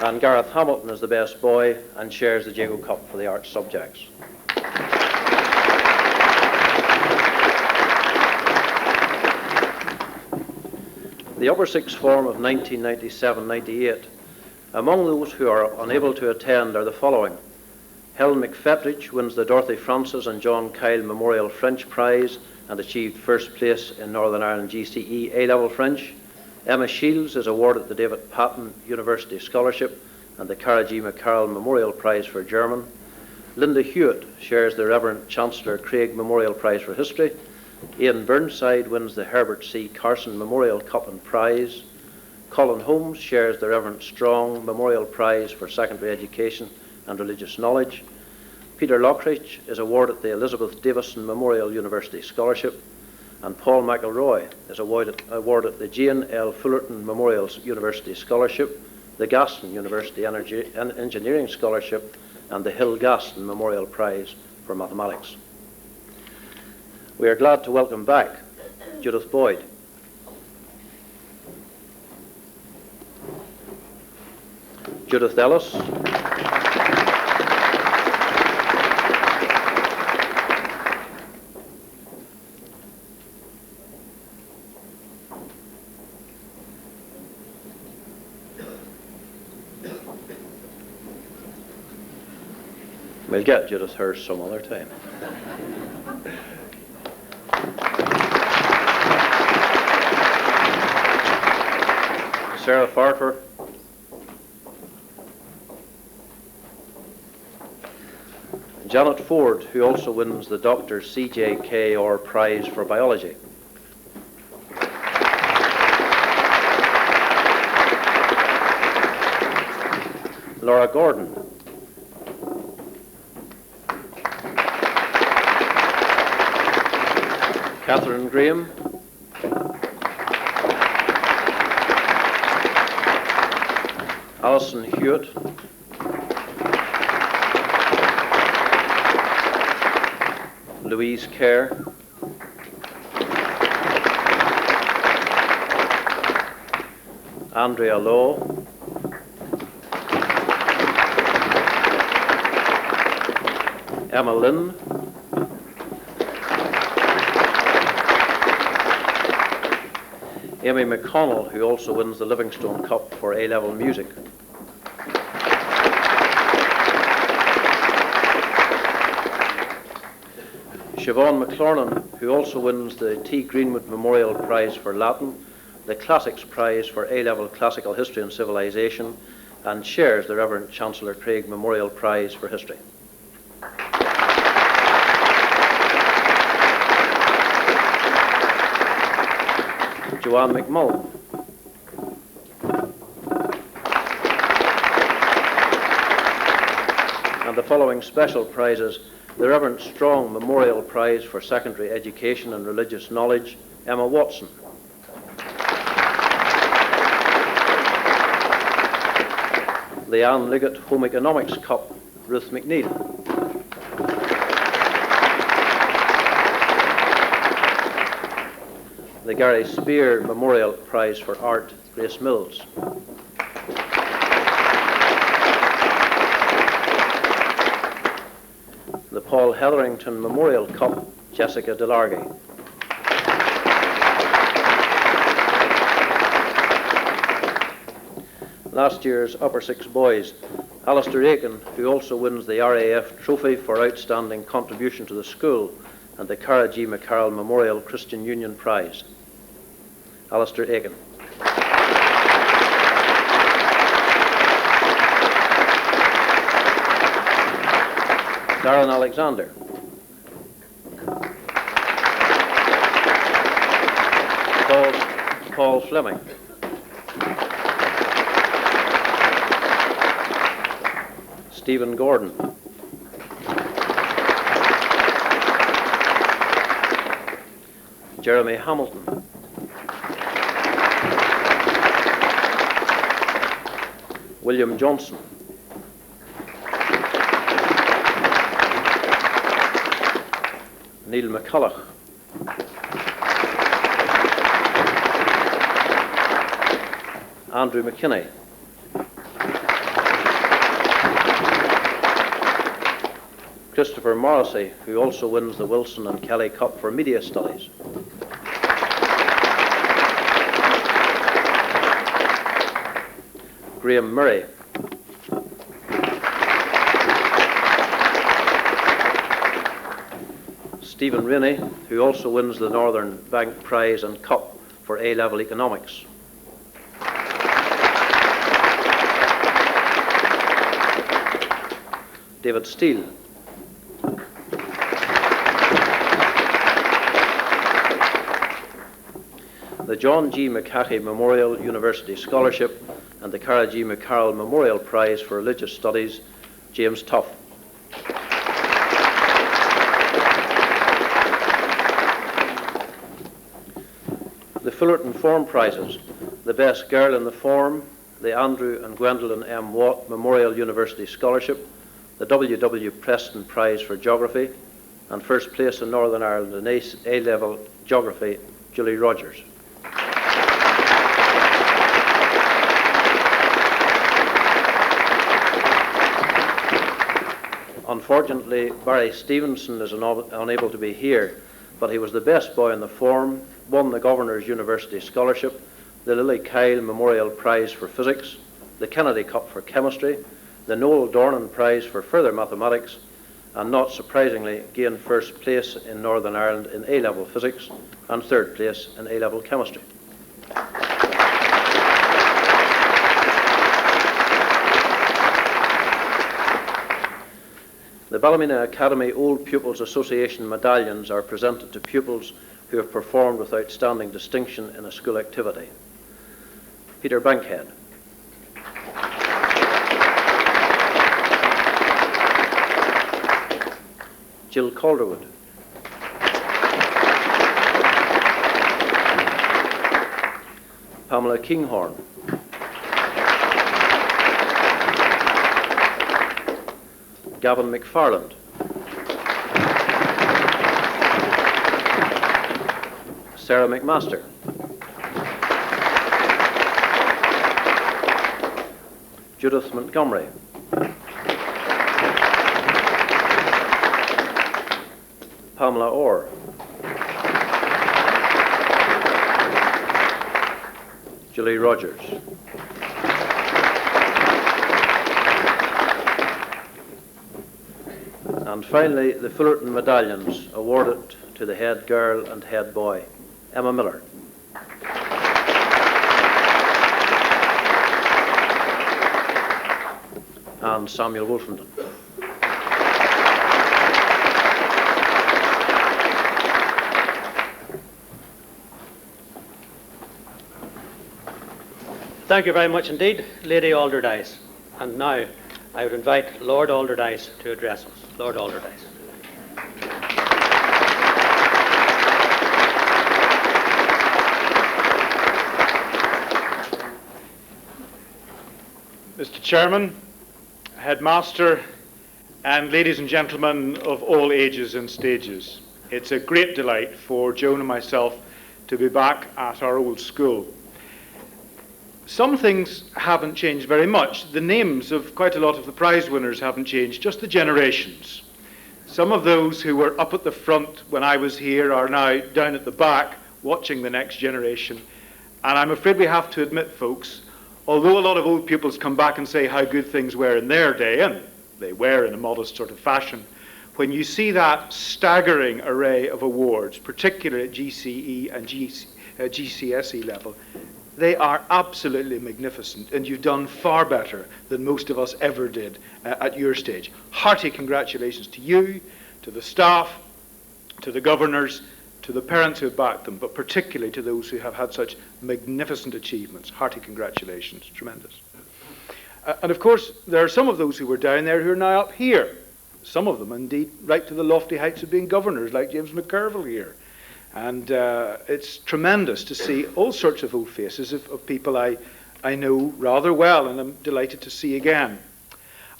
And Gareth Hamilton is the best boy and shares the Jago Cup for the arts subjects. The upper sixth form of 1997-98. Among those who are unable to attend are the following. Helen McFetridge wins the Dorothy Francis and John Kyle Memorial French Prize and achieved first place in Northern Ireland GCE A-Level French. Emma Shields is awarded the David Patton University Scholarship and the Cara G. McCarroll Memorial Prize for German. Linda Hewitt shares the Reverend Chancellor Craig Memorial Prize for History. Ian Burnside wins the Herbert C. Carson Memorial Cup and Prize. Colin Holmes shares the Reverend Strong Memorial Prize for Secondary Education and Religious Knowledge. Peter Lockridge is awarded the Elizabeth Davison Memorial University Scholarship, and Paul McElroy is awarded the Jane L. Fullerton Memorial University Scholarship, the Gaston University Engineering Scholarship, and the Hill Gaston Memorial Prize for Mathematics. We are glad to welcome back Judith Boyd. Judith Ellis. We'll get Judith hers some other time. Sarah Farter. Janet Ford, who also wins the Dr. C.J.K. Orr Prize for Biology. Laura Gordon. Catherine Graham. Alison Hewitt. Louise Kerr. Andrea Lowe. Emma Lynn. Amy McConnell, who also wins the Livingstone Cup for A-Level Music. Siobhan McLornan, who also wins the T. Greenwood Memorial Prize for Latin, the Classics Prize for A-Level Classical History and Civilization, and shares the Reverend Chancellor Craig Memorial Prize for History. Joanne McMullen. And the following special prizes: the Reverend Strong Memorial Prize for Secondary Education and Religious Knowledge, Emma Watson. The Anne Liggett Home Economics Cup, Ruth McNeil. The Gary Spear Memorial Prize for Art, Grace Mills. The Paul Hetherington Memorial Cup, Jessica Delargy. Last year's Upper Six Boys, Alistair Aiken, who also wins the RAF Trophy for Outstanding Contribution to the School and the Cara G. McCarroll Memorial Christian Union Prize. Alistair Aiken. Darren Alexander. Paul Fleming. Stephen Gordon. Jeremy Hamilton. William Johnson. Neil McCulloch. Andrew McKinney. Christopher Morrissey, who also wins the Wilson and Kelly Cup for Media Studies. Graham Murray. Stephen Rainey, who also wins the Northern Bank Prize and Cup for A-level economics. David Steele. The John G. McHattie Memorial University Scholarship and the Cara G. McCarroll Memorial Prize for Religious Studies, James Tuff. The Fullerton Form Prizes, the Best Girl in the Form, the Andrew and Gwendolyn M. Watt Memorial University Scholarship, the W. Preston Prize for Geography, and first place in Northern Ireland in A-level Geography, Julie Rogers. Unfortunately, Barry Stevenson is unable to be here, but he was the best boy in the form, won the Governor's University Scholarship, the Lily Kyle Memorial Prize for Physics, the Kennedy Cup for Chemistry, the Noel Dornan Prize for Further Mathematics, and not surprisingly gained first place in Northern Ireland in A-level Physics and third place in A-level Chemistry. The Ballymena Academy Old Pupils Association medallions are presented to pupils who have performed with outstanding distinction in a school activity. Peter Bankhead. Jill Calderwood. Pamela Kinghorn. Gavin McFarland. Sarah McMaster. Judith Montgomery. Pamela Orr. Julie Rogers. And finally, the Fullerton medallions awarded to the head girl and head boy, Emma Miller. And Samuel Wolfenden. Thank you very much indeed, Lady Alderdice. And now I would invite Lord Alderdice to address us. Lord Alderdice. Mr. Chairman, Headmaster, and ladies and gentlemen of all ages and stages, it's a great delight for Joan and myself to be back at our old school. Some things haven't changed very much. The names of quite a lot of the prize winners haven't changed, just the generations. Some of those who were up at the front when I was here are now down at the back watching the next generation. And I'm afraid we have to admit, folks, although a lot of old pupils come back and say how good things were in their day, and they were in a modest sort of fashion, when you see that staggering array of awards, particularly at GCE and GCSE level, they are absolutely magnificent, and you've done far better than most of us ever did at your stage. Hearty congratulations to you, to the staff, to the governors, to the parents who have backed them, but particularly to those who have had such magnificent achievements. Hearty congratulations, tremendous. And of course, there are some of those who were down there who are now up here. Some of them, indeed, right to the lofty heights of being governors, like James McCurville here. And it's tremendous to see all sorts of old faces of people I know rather well, and I'm delighted to see again.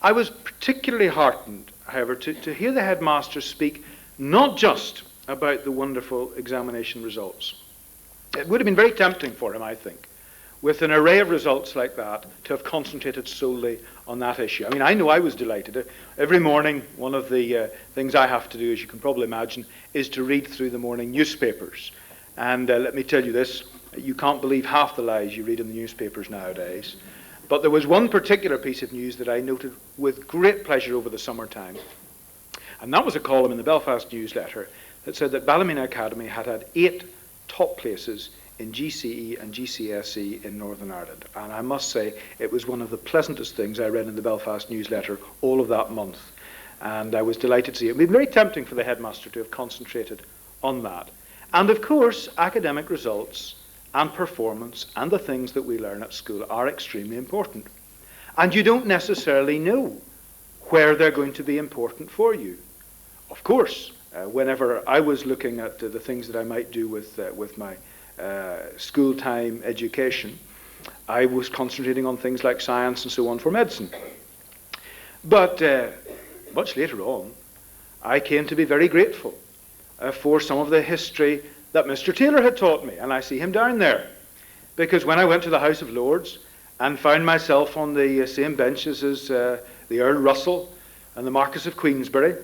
I was particularly heartened, however, to hear the headmaster speak not just about the wonderful examination results. It would have been very tempting for him, I think, with an array of results like that, to have concentrated solely on that issue. I mean, I know I was delighted. Every morning, one of the things I have to do, as you can probably imagine, is to read through the morning newspapers. And let me tell you this, you can't believe half the lies you read in the newspapers nowadays. But there was one particular piece of news that I noted with great pleasure over the summertime. And that was a column in the Belfast newsletter that said that Ballymena Academy had had 8 top places in GCE and GCSE in Northern Ireland. And I must say, it was one of the pleasantest things I read in the Belfast newsletter all of that month. And I was delighted to see it. It would be very tempting for the headmaster to have concentrated on that. And of course, academic results and performance and the things that we learn at school are extremely important. And you don't necessarily know where they're going to be important for you. Of course, whenever I was looking at the things that I might do with my school time education, I was concentrating on things like science and so on for medicine. But much later on, I came to be very grateful for some of the history that Mr. Taylor had taught me, and I see him down there. Because when I went to the House of Lords and found myself on the same benches as the Earl Russell and the Marquess of Queensberry,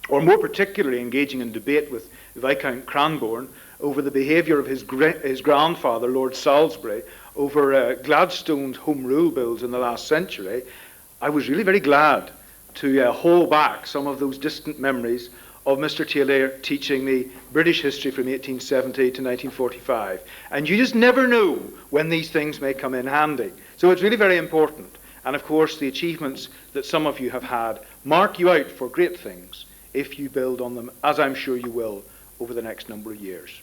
or more particularly engaging in debate with Viscount Cranbourne over the behaviour of his grandfather, Lord Salisbury, over Gladstone's Home Rule bills in the last century, I was really very glad to hold back some of those distant memories of Mr. Taylor teaching me British history from 1870 to 1945. And you just never know when these things may come in handy. So it's really very important. And of course, the achievements that some of you have had mark you out for great things if you build on them, as I'm sure you will, over the next number of years.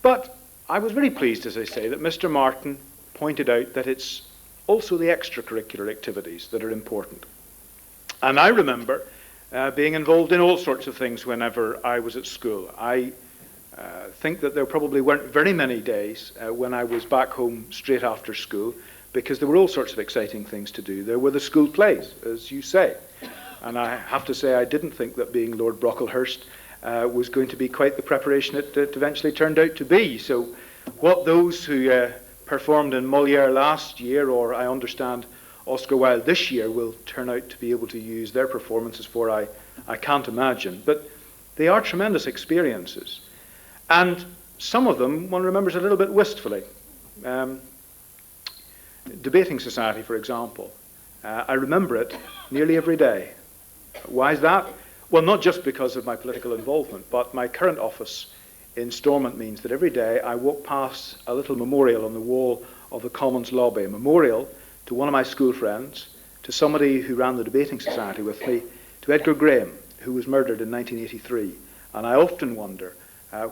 But I was very pleased, as I say, that Mr. Martin pointed out that it's also the extracurricular activities that are important. And I remember being involved in all sorts of things whenever I was at school. I think that there probably weren't very many days when I was back home straight after school, because there were all sorts of exciting things to do. There were the school plays, as you say. And I have to say, I didn't think that being Lord Brocklehurst was going to be quite the preparation it eventually turned out to be. So what those who performed in Molière last year, or I understand Oscar Wilde this year, will turn out to be able to use their performances for, I can't imagine. But they are tremendous experiences. And some of them one remembers a little bit wistfully. Debating Society, for example. I remember it nearly every day. Why is that? Well, not just because of my political involvement, but my current office in Stormont means that every day I walk past a little memorial on the wall of the Commons lobby, a memorial to one of my school friends, to somebody who ran the Debating Society with me, to Edgar Graham, who was murdered in 1983. And I often wonder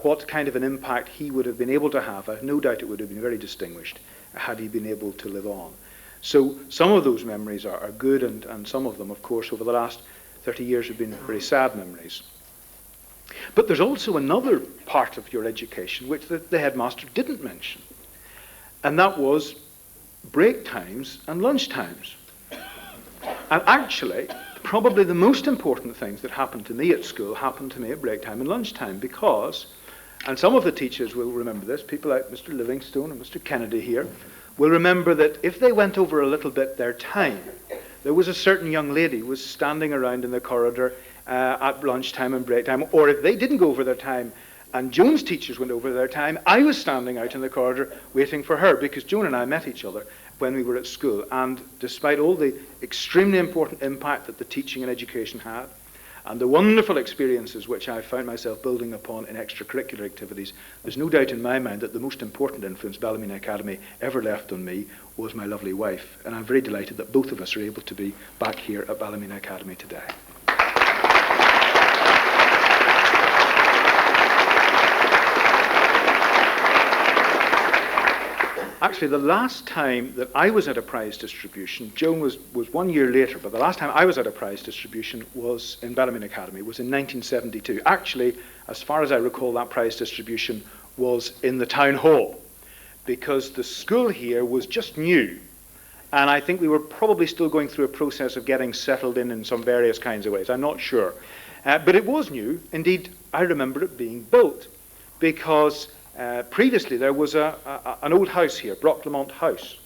what kind of an impact he would have been able to have. I have no doubt it would have been very distinguished had he been able to live on. So some of those memories are good, and some of them, of course, over the last 30 years have been very sad memories. But there's also another part of your education which the headmaster didn't mention, and that was break times and lunch times. And actually, probably the most important things that happened to me at school happened to me at break time and lunch time, because, and some of the teachers will remember this, people like Mr. Livingstone and Mr. Kennedy here, will remember that if they went over a little bit their time, there was a certain young lady who was standing around in the corridor at lunchtime and break time, or if they didn't go over their time and Joan's teachers went over their time, I was standing out in the corridor waiting for her, because Joan and I met each other when we were at school. And despite all the extremely important impact that the teaching and education had, and the wonderful experiences which I found myself building upon in extracurricular activities, there's no doubt in my mind that the most important influence Ballymena Academy ever left on me was my lovely wife. And I'm very delighted that both of us are able to be back here at Ballymena Academy today. Actually, the last time that I was at a prize distribution, Joan was 1 year later, but the last time I was at a prize distribution was in Ballymena Academy, was in 1972. Actually, as far as I recall, that prize distribution was in the town hall, because the school here was just new, and I think we were probably still going through a process of getting settled in some various kinds of ways. I'm not sure. But it was new. Indeed, I remember it being built, because Previously, there was an old house here, Brocklemont House,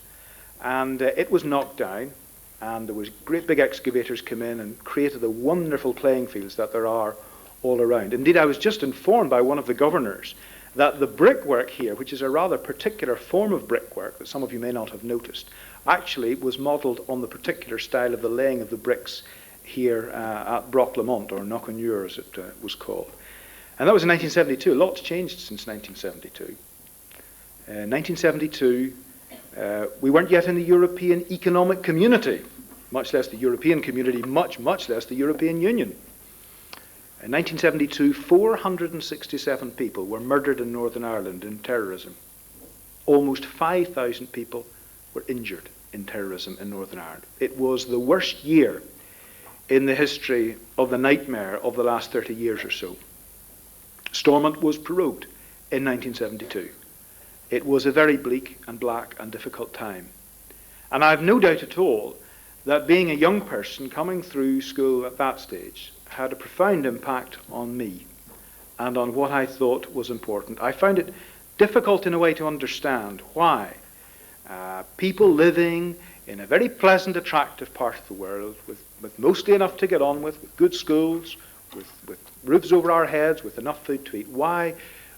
and it was knocked down, and there was great big excavators come in and created the wonderful playing fields that there are all around. Indeed, I was just informed by one of the governors that the brickwork here, which is a rather particular form of brickwork that some of you may not have noticed, actually was modelled on the particular style of the laying of the bricks here at Brocklemont, or Knockonnure as it was called. And that was in 1972. A lot's changed since 1972. In 1972, we weren't yet in the European Economic Community, much less the European Community, much less the European Union. In 1972, 467 people were murdered in Northern Ireland in terrorism. Almost 5,000 people were injured in terrorism in Northern Ireland. It was the worst year in the history of the nightmare of the last 30 years or so. Stormont was prorogued in 1972. It was a very bleak and black and difficult time. And I have no doubt at all that being a young person coming through school at that stage had a profound impact on me and on what I thought was important. I found it difficult in a way to understand why people living in a very pleasant, attractive part of the world, with mostly enough to get on with good schools, with roofs over our heads, with enough food to eat, why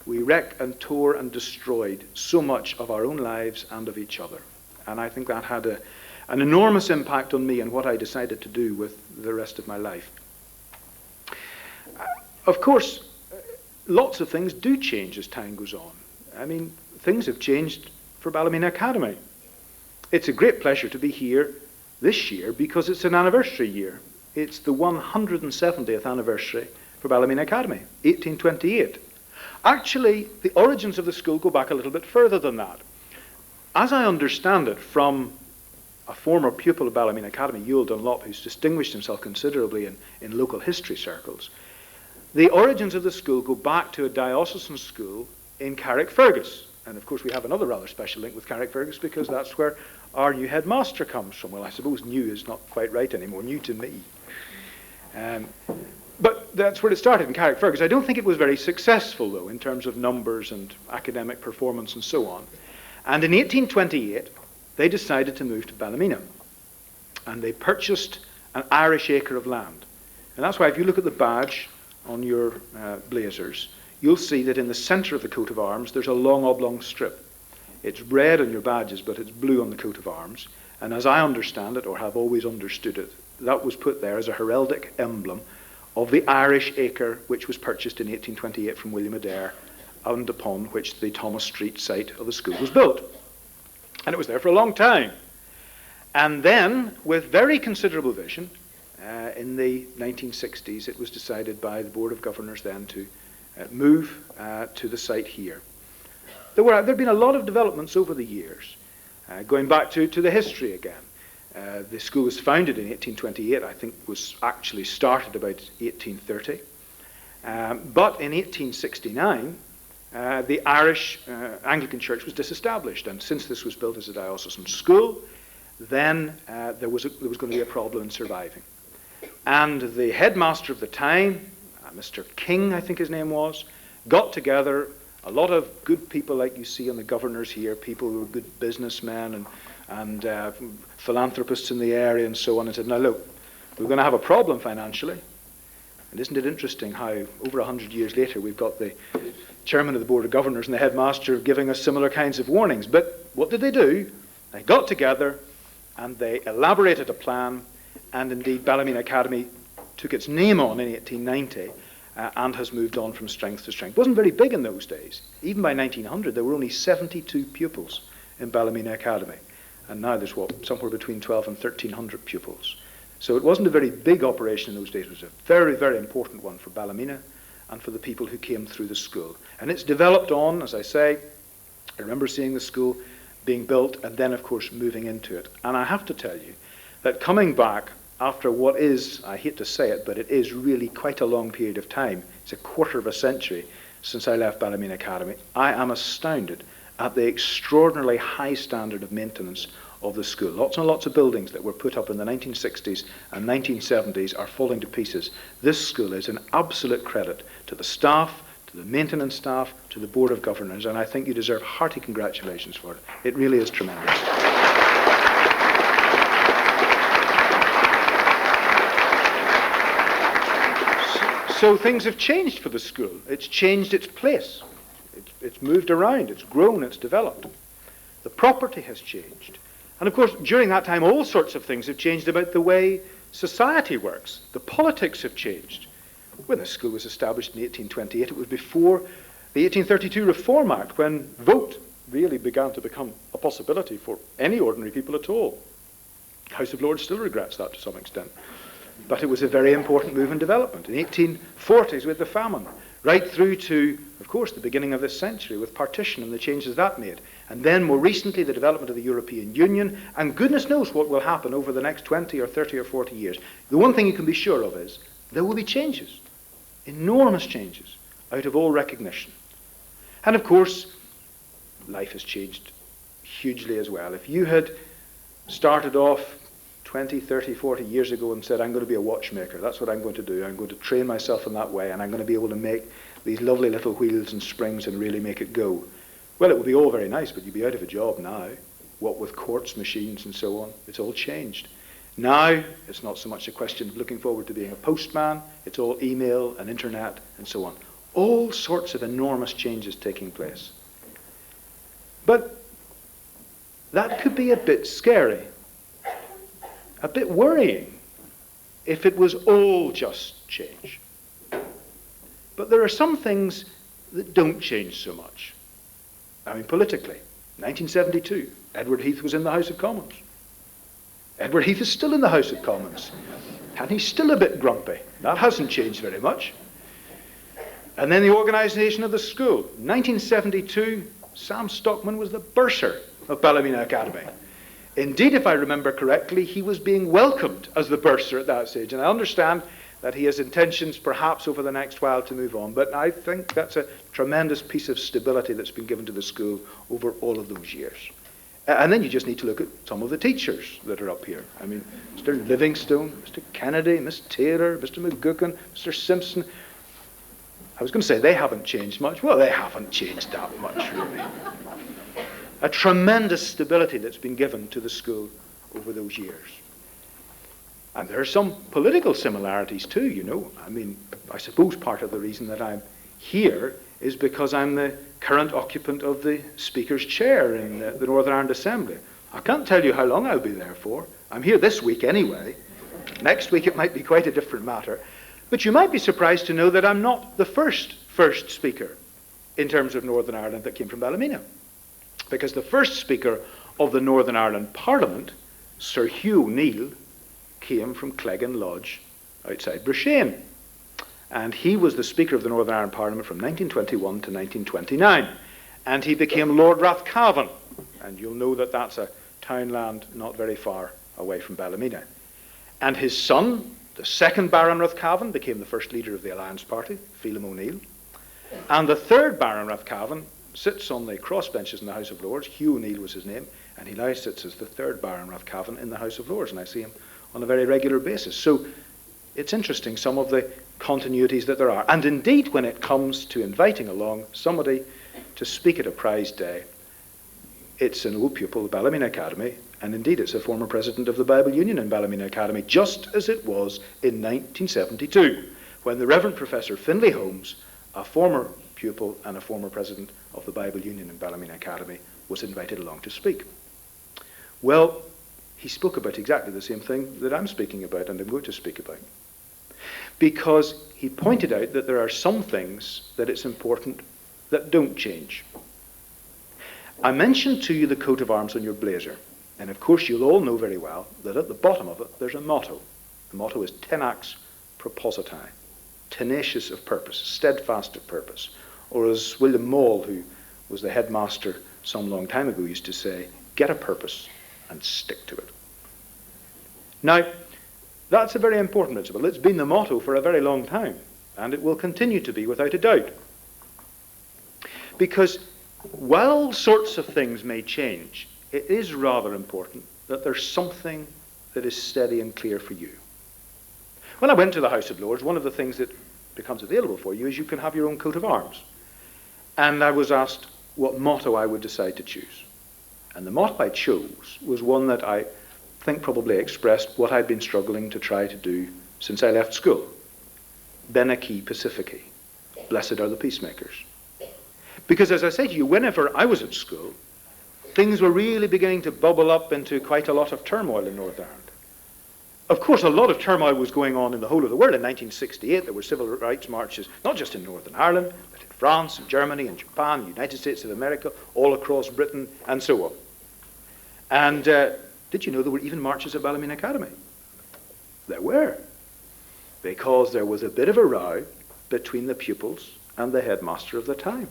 we wrecked and tore and destroyed so much of our own lives and of each other. And I think that had an enormous impact on me and what I decided to do with the rest of my life. Of course, lots of things do change as time goes on. I mean, things have changed for Ballymena Academy. It's a great pleasure to be here this year because it's an anniversary year. It's the 170th anniversary for Ballymena Academy, 1828. Actually, the origins of the school go back a little bit further than that. As I understand it from a former pupil of Ballymena Academy, Ewell Dunlop, who's distinguished himself considerably in local history circles, the origins of the school go back to a diocesan school in Carrickfergus. And of course we have another rather special link with Carrickfergus because that's where our new headmaster comes from. Well, I suppose new is not quite right anymore, new to me. But that's where it started, in Carrickfergus. I don't think it was very successful, though, in terms of numbers and academic performance and so on. And in 1828, they decided to move to Ballymena. And they purchased an Irish acre of land. And that's why if you look at the badge on your blazers, you'll see that in the centre of the coat of arms, there's a long oblong strip. It's red on your badges, but it's blue on the coat of arms. And as I understand it, or have always understood it, that was put there as a heraldic emblem of the Irish acre which was purchased in 1828 from William Adair, and upon which the Thomas Street site of the school was built. And it was there for a long time. And then, with very considerable vision, in the 1960s, it was decided by the Board of Governors then to move to the site here. There have been a lot of developments over the years, going back to the history again. The school was founded in 1828, I think was actually started about 1830. But in 1869, the Irish Anglican Church was disestablished, and since this was built as a diocesan school, then there was going to be a problem in surviving. And the headmaster of the time, Mr. King, I think his name was, got together a lot of good people like you see on the governors here, people who were good businessmen and philanthropists in the area and so on, and said, now look, we're going to have a problem financially. And isn't it interesting how over 100 years later we've got the chairman of the Board of Governors and the headmaster giving us similar kinds of warnings. But what did they do? They got together and they elaborated a plan, and indeed Ballymena Academy took its name on in 1890 and has moved on from strength to strength. It wasn't very big in those days. Even by 1900 there were only 72 pupils in Ballymena Academy. And now there's somewhere between 12 and 1,300 pupils. So it wasn't a very big operation in those days. It was a very, very important one for Ballymena and for the people who came through the school. And it's developed on, as I say, I remember seeing the school being built and then, of course, moving into it. And I have to tell you that coming back after what is, I hate to say it, but it is really quite a long period of time, it's a quarter of a century since I left Ballymena Academy, I am astounded at the extraordinarily high standard of maintenance of the school. Lots and lots of buildings that were put up in the 1960s and 1970s are falling to pieces. This school is an absolute credit to the staff, to to the maintenance staff, to the Board of Governors, and I think you deserve hearty congratulations for it. It really is tremendous. So things have changed for the school. It's changed its place. It's moved around, it's grown, it's developed. The property has changed. And of course, during that time, all sorts of things have changed about the way society works. The politics have changed. When the school was established in 1828, it was before the 1832 Reform Act, when vote really began to become a possibility for any ordinary people at all. The House of Lords still regrets that to some extent. But it was a very important move in development. In the 1840s with the famine, right through to, of course, the beginning of this century with partition and the changes that made. And then more recently, the development of the European Union, and goodness knows what will happen over the next 20 or 30 or 40 years. The one thing you can be sure of is there will be changes, enormous changes, out of all recognition. And of course, life has changed hugely as well. If you had started off 20, 30, 40 years ago and said, I'm going to be a watchmaker, that's what I'm going to do, I'm going to train myself in that way, and I'm going to be able to make these lovely little wheels and springs and really make it go. Well, it would be all very nice, but you'd be out of a job now. What with quartz machines and so on, it's all changed. Now, it's not so much a question of looking forward to being a postman, it's all email and internet and so on. All sorts of enormous changes taking place. But that could be a bit scary, a bit worrying, if it was all just change. But there are some things that don't change so much. I mean, politically, 1972, Edward Heath was in the House of Commons. Edward Heath is still in the House of Commons, and he's still a bit grumpy. That hasn't changed very much. And then the organisation of the school. 1972, Sam Stockman was the bursar of Ballymena Academy. Indeed, if I remember correctly, he was being welcomed as the bursar at that stage. And I understand that he has intentions perhaps over the next while to move on. But I think that's a tremendous piece of stability that's been given to the school over all of those years. And then you just need to look at some of the teachers that are up here. I mean, Mr. Livingstone, Mr. Kennedy, Miss Taylor, Mr. McGuckin, Mr. Simpson. I was going to say they haven't changed much. Well, they haven't changed that much, really. A tremendous stability that's been given to the school over those years. And there are some political similarities too, you know. I mean, I suppose part of the reason that I'm here is because I'm the current occupant of the Speaker's chair in the Northern Ireland Assembly. I can't tell you how long I'll be there for. I'm here this week anyway. Next week it might be quite a different matter. But you might be surprised to know that I'm not the first Speaker in terms of Northern Ireland that came from Ballymena. Because the first Speaker of the Northern Ireland Parliament, Sir Hugh O'Neill, came from Cleggan Lodge outside Brashane. And he was the Speaker of the Northern Ireland Parliament from 1921 to 1929. And he became Lord Rathcavan. And you'll know that that's a townland not very far away from Ballymena. And his son, the second Baron Rathcavan, became the first leader of the Alliance Party, Phelim O'Neill. And the third Baron Rathcavan sits on the crossbenches in the House of Lords. Hugh O'Neill was his name, and he now sits as the third Baron Rathcavan in the House of Lords, and I see him on a very regular basis. So it's interesting, some of the continuities that there are. And indeed, when it comes to inviting along somebody to speak at a prize day, it's an old pupil of Ballymena Academy, and indeed it's a former president of the Bible Union in Ballymena Academy, just as it was in 1972, when the Reverend Professor Finlay Holmes, a former pupil and a former president of the Bible Union in Ballymena Academy, was invited along to speak. Well, he spoke about exactly the same thing that I'm speaking about and I'm going to speak about. Because he pointed out that there are some things that it's important that don't change. I mentioned to you the coat of arms on your blazer, and of course you'll all know very well that at the bottom of it there's a motto. The motto is Tenax Propositae, tenacious of purpose, steadfast of purpose. Or as William Maul, who was the headmaster some long time ago, used to say, get a purpose and stick to it. Now, that's a very important principle. It's been the motto for a very long time, and it will continue to be without a doubt. Because while all sorts of things may change, it is rather important that there's something that is steady and clear for you. When I went to the House of Lords, one of the things that becomes available for you is you can have your own coat of arms. And I was asked what motto I would decide to choose. And the motto I chose was one that I think probably expressed what I'd been struggling to try to do since I left school. Bene qui pacifici. Blessed are the peacemakers. Because as I say to you, whenever I was at school, things were really beginning to bubble up into quite a lot of turmoil in Northern Ireland. Of course, a lot of turmoil was going on in the whole of the world. In 1968, there were civil rights marches, not just in Northern Ireland, but in France, and Germany, and Japan, the United States of America, all across Britain, and so on. And did you know there were even marches at Ballymena Academy? There were. Because there was a bit of a row between the pupils and the headmaster of the time.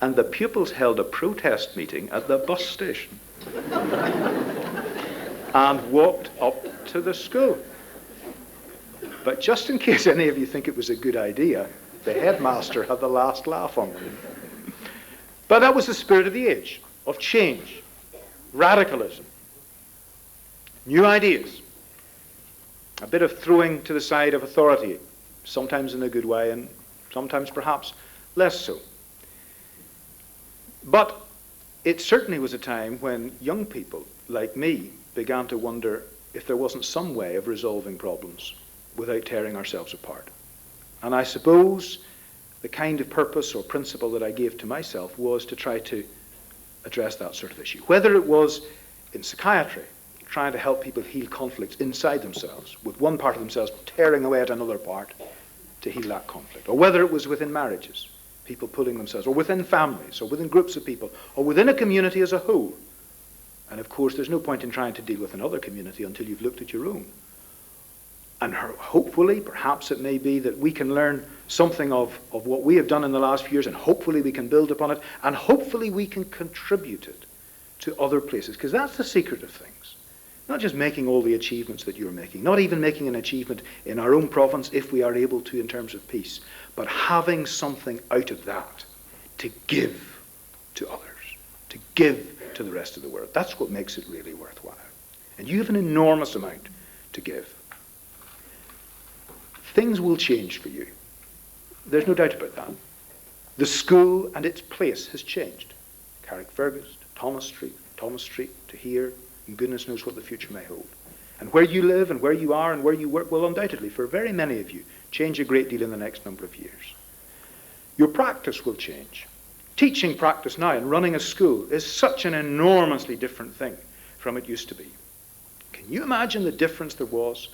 And the pupils held a protest meeting at the bus station and walked up to the school. But just in case any of you think it was a good idea, the headmaster had the last laugh on them. But that was the spirit of the age, of change, radicalism, new ideas, a bit of throwing to the side of authority, sometimes in a good way and sometimes perhaps less so. But it certainly was a time when young people like me began to wonder if there wasn't some way of resolving problems without tearing ourselves apart. And I suppose the kind of purpose or principle that I gave to myself was to try to address that sort of issue. Whether it was in psychiatry, trying to help people heal conflicts inside themselves, with one part of themselves tearing away at another part to heal that conflict, or whether it was within marriages, people pulling themselves, or within families, or within groups of people, or within a community as a whole. And of course, there's no point in trying to deal with another community until you've looked at your own. And hopefully, perhaps it may be that we can learn something of what we have done in the last few years, and hopefully we can build upon it, and hopefully we can contribute it to other places, because that's the secret of things. Not just making all the achievements that you're making, not even making an achievement in our own province if we are able to in terms of peace, but having something out of that to give to others, to give to the rest of the world. That's what makes it really worthwhile. And you have an enormous amount to give. Things will change for you. There's no doubt about that. The school and its place has changed. Carrickfergus, Thomas Street to here, and goodness knows what the future may hold. And where you live and where you are and where you work will undoubtedly, for very many of you, change a great deal in the next number of years. Your practice will change. Teaching practice now and running a school is such an enormously different thing from it used to be. Can you imagine the difference there was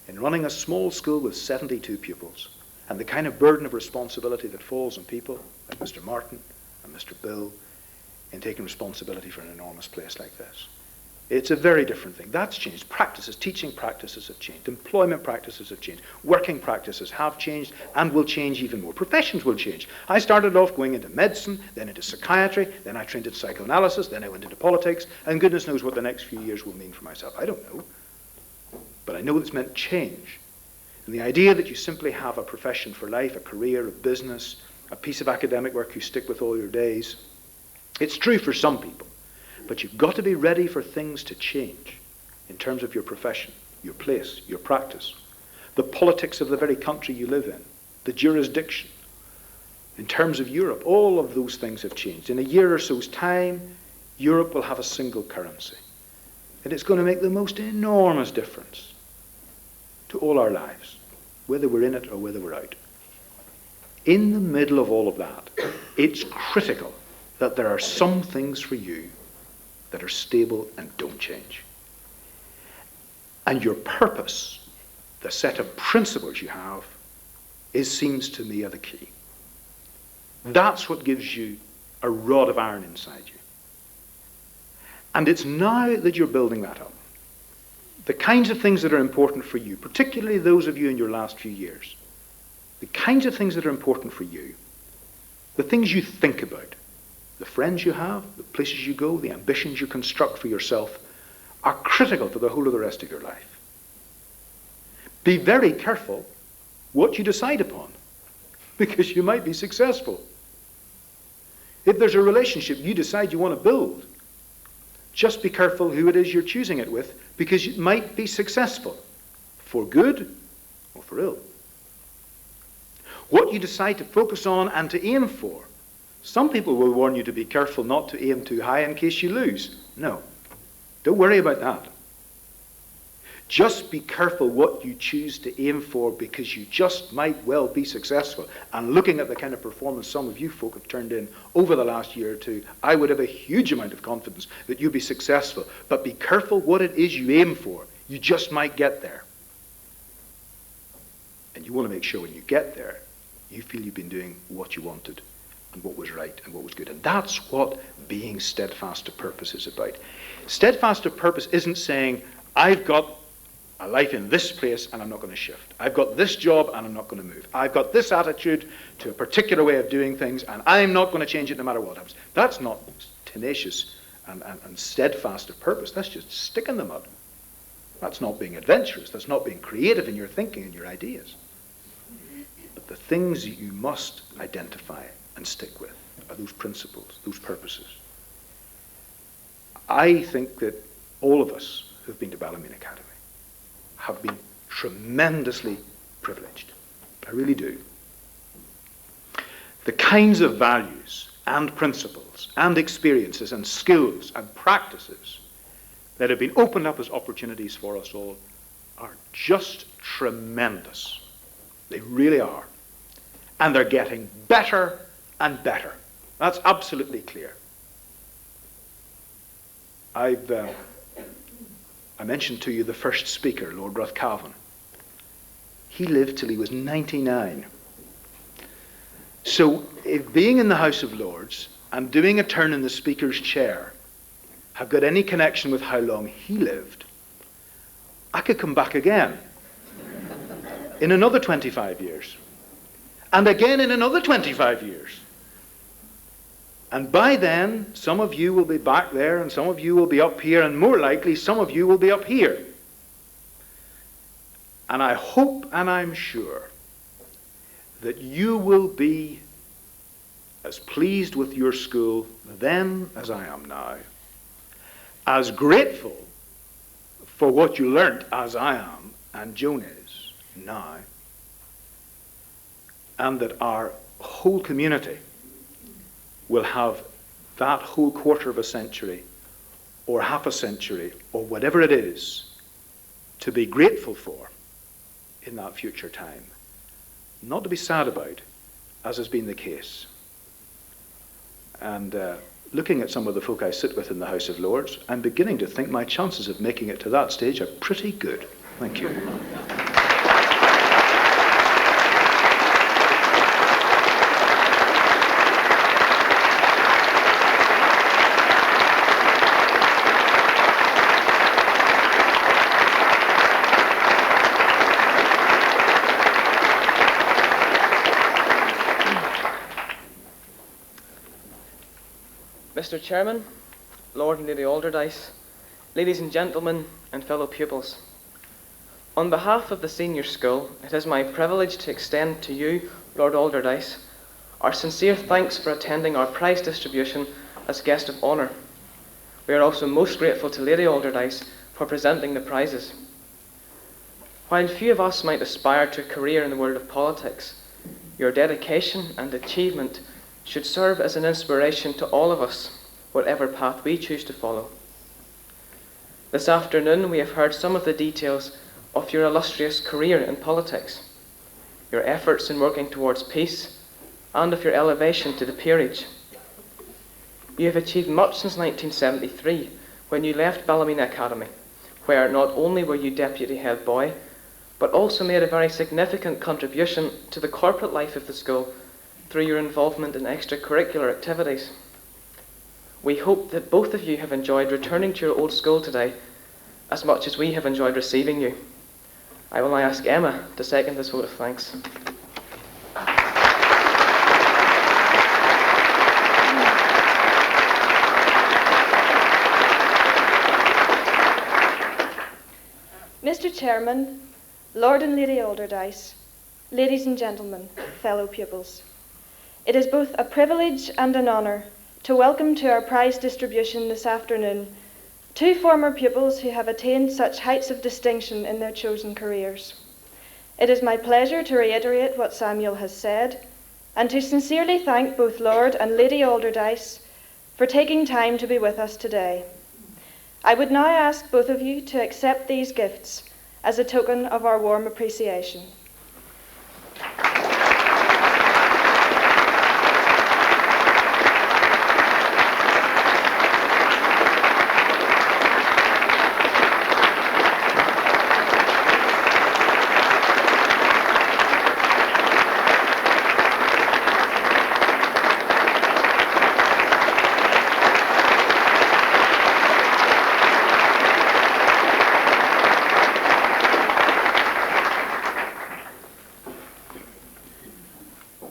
in running a small school with 72 pupils and the kind of burden of responsibility that falls on people like Mr. Martin and Mr. Bill in taking responsibility for an enormous place like this? It's a very different thing. That's changed. Practices, teaching practices have changed. Employment practices have changed. Working practices have changed and will change even more. Professions will change. I started off going into medicine, then into psychiatry, then I trained in psychoanalysis, then I went into politics, and goodness knows what the next few years will mean for myself. I don't know. But I know it's meant change. And the idea that you simply have a profession for life, a career, a business, a piece of academic work you stick with all your days, it's true for some people. But you've got to be ready for things to change in terms of your profession, your place, your practice, the politics of the very country you live in, the jurisdiction. In terms of Europe, all of those things have changed. In a year or so's time, Europe will have a single currency. And it's going to make the most enormous difference to all our lives, whether we're in it or whether we're out. In the middle of all of that, it's critical that there are some things for you that are stable and don't change. And your purpose, the set of principles you have, seems to me, are the key. That's what gives you a rod of iron inside you. And it's now that you're building that up. The kinds of things that are important for you, particularly those of you in your last few years, the kinds of things that are important for you, the things you think about, the friends you have, the places you go, the ambitions you construct for yourself, are critical for the whole of the rest of your life. Be very careful what you decide upon, because you might be successful. If there's a relationship you decide you want to build, just be careful who it is you're choosing it with, because it might be successful, for good or for ill. what you decide to focus on and to aim for. Some people will warn you to be careful not to aim too high in case you lose. No, don't worry about that. Just be careful what you choose to aim for, because you just might well be successful. And looking at the kind of performance some of you folk have turned in over the last year or two, I would have a huge amount of confidence that you'll be successful. But be careful what it is you aim for. You just might get there. And you want to make sure when you get there, you feel you've been doing what you wanted and what was right and what was good. And that's what being steadfast to purpose is about. Steadfast to purpose isn't saying, I've got a life in this place and I'm not going to shift. I've got this job and I'm not going to move. I've got this attitude to a particular way of doing things and I'm not going to change it no matter what happens. That's not tenacious and steadfast of purpose. That's just stick in the mud. That's not being adventurous. That's not being creative in your thinking and your ideas. But the things that you must identify and stick with are those principles, those purposes. I think that all of us who've been to Ballymena Academy have been tremendously privileged. I really do. The kinds of values and principles and experiences and skills and practices that have been opened up as opportunities for us all are just tremendous. They really are. And they're getting better and better. That's absolutely clear. I mentioned to you the first speaker, Lord Calvin. He lived till he was 99. So if being in the House of Lords and doing a turn in the speaker's chair have got any connection with how long he lived, I could come back again in another 25 years. And again in another 25 years. And by then, some of you will be back there, and some of you will be up here, and more likely, some of you will be up here. And I hope and I'm sure that you will be as pleased with your school then as I am now, as grateful for what you learnt as I am, and Joan is now, and that our whole community will have that whole quarter of a century or half a century or whatever it is to be grateful for in that future time. Not to be sad about, as has been the case. And looking at some of the folk I sit with in the House of Lords, I'm beginning to think my chances of making it to that stage are pretty good. Thank you. Mr. Chairman, Lord and Lady Alderdice, ladies and gentlemen, and fellow pupils. On behalf of the senior school, it is my privilege to extend to you, Lord Alderdice, our sincere thanks for attending our prize distribution as guest of honour. We are also most grateful to Lady Alderdice for presenting the prizes. While few of us might aspire to a career in the world of politics, your dedication and achievement should serve as an inspiration to all of us, whatever path we choose to follow. This afternoon we have heard some of the details of your illustrious career in politics, your efforts in working towards peace, and of your elevation to the peerage. You have achieved much since 1973, when you left Ballymena Academy, where not only were you deputy head boy, but also made a very significant contribution to the corporate life of the school through your involvement in extracurricular activities. We hope that both of you have enjoyed returning to your old school today as much as we have enjoyed receiving you. I will now ask Emma to second this vote of thanks. Mr. Chairman, Lord and Lady Alderdice, ladies and gentlemen, fellow pupils. It is both a privilege and an honour to welcome to our prize distribution this afternoon two former pupils who have attained such heights of distinction in their chosen careers. It is my pleasure to reiterate what Samuel has said and to sincerely thank both Lord and Lady Alderdice for taking time to be with us today. I would now ask both of you to accept these gifts as a token of our warm appreciation.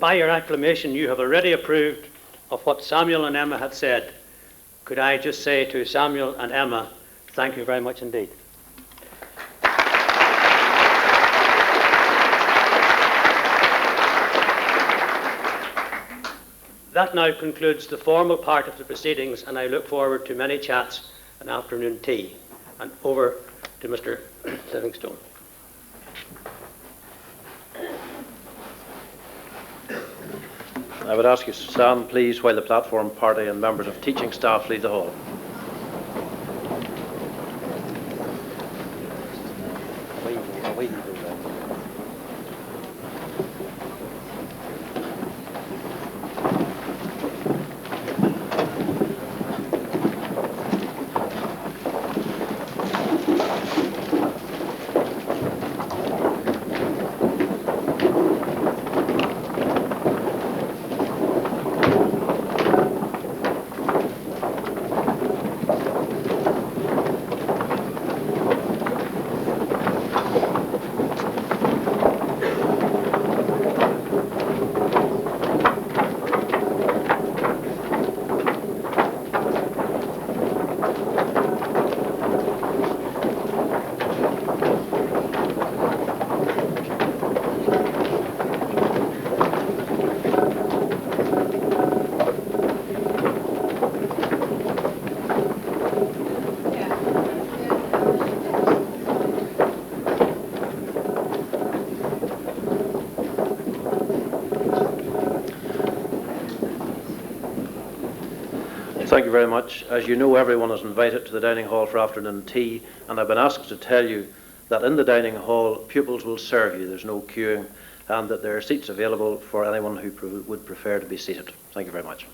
By your acclamation, you have already approved of what Samuel and Emma had said. Could I just say to Samuel and Emma, thank you very much indeed. That now concludes the formal part of the proceedings, and I look forward to many chats and afternoon tea. And over to Mr. Livingstone. I would ask you to stand, please, while the platform party and members of teaching staff leave the hall. Thank you very much. As you know, everyone is invited to the dining hall for afternoon tea, and I've been asked to tell you that in the dining hall, pupils will serve you. There's no queuing, and that there are seats available for anyone who would prefer to be seated. Thank you very much.